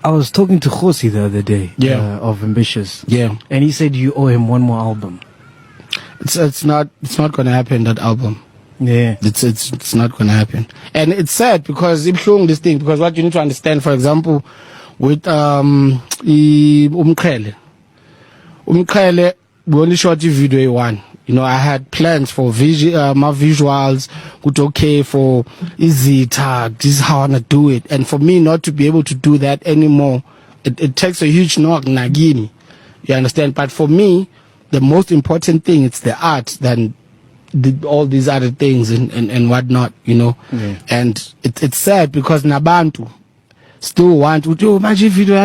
I was talking to Khosi the other day, of Ambitious. Yeah. And he said you owe him one more album. It's not going to happen, that album. Yeah. It's not going to happen. And it's sad because I'm showing this thing, because what you need to understand, for example, with Umkhele, we only shot the video one. You know, I had plans for my visuals, good okay for easy tag. This is how I wanna do it. And for me not to be able to do that anymore, it takes a huge knock, nagini. You understand? But for me, the most important thing is the art than all these other things and whatnot, you know. Yeah. And it's sad because Nabantu still want to do magic video,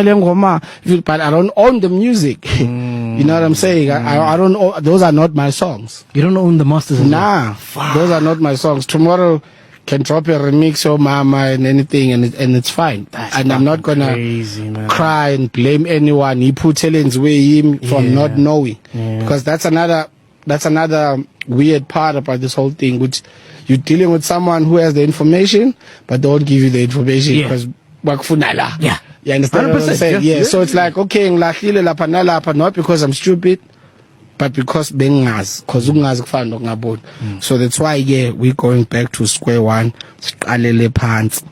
but I don't own the music. You know what I'm saying? I don't own, those are not my songs. You don't own the masters? Nah, those are not my songs. Tomorrow can drop a remix or Mama and anything, and it's fine. And I'm not gonna cry and blame anyone. He put talents away him from not knowing, because that's another weird part about this whole thing, which you're dealing with someone who has the information but don't give you the information because you understand what I'm saying? Yeah. So it's like, okay, not because I'm stupid, but because bengazi, because ungazi kufana nokungaboni. So that's why we're going back to square one, siqalele phansi.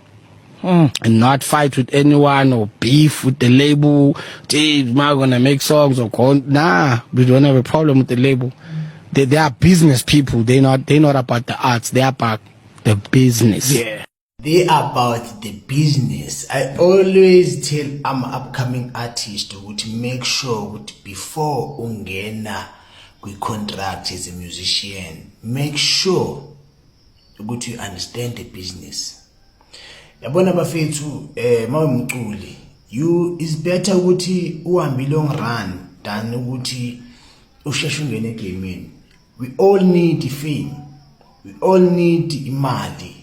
And not fight with anyone or beef with the label. Am I gonna make songs or nah, we don't have a problem with the label. They are business people. They're not about the arts. They're about the business. Yeah. They are about the business. I always tell upcoming artists to make sure that before ungena we contract as a musician, make sure that you understand the business. Yabona bafethu mawumculi, you is better ukuthi uhambe long run than ukuthi usheshe ungene egameni. We all need fame. We all need imali.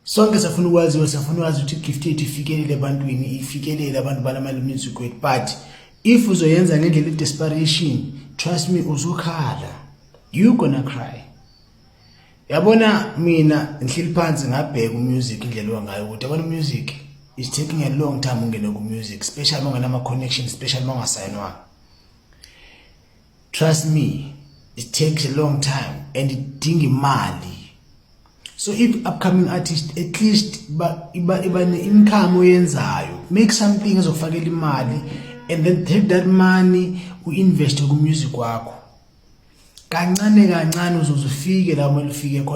Sonke safuna ukwazi ukuthi gift yethu ifikelele ebantwini, ifikelele abantu balama music wethu. But if uzoyenza ngendlela desperation, trust me, uzokhala. You gonna cry. Yabona mina ngihleli phansi ngabheka umusic indlela wangayo ukuthi yabona music is taking a long time ungene ku music, especially mangana ama connection, especially mangasayinwa. Trust me, it takes a long time and it dinga imali. So if upcoming artist at least iba income oyenzayo, make something ezofakela imali and then take that money uinvest ku music wakho. Kancane kancane uzofike la uma ufike khona.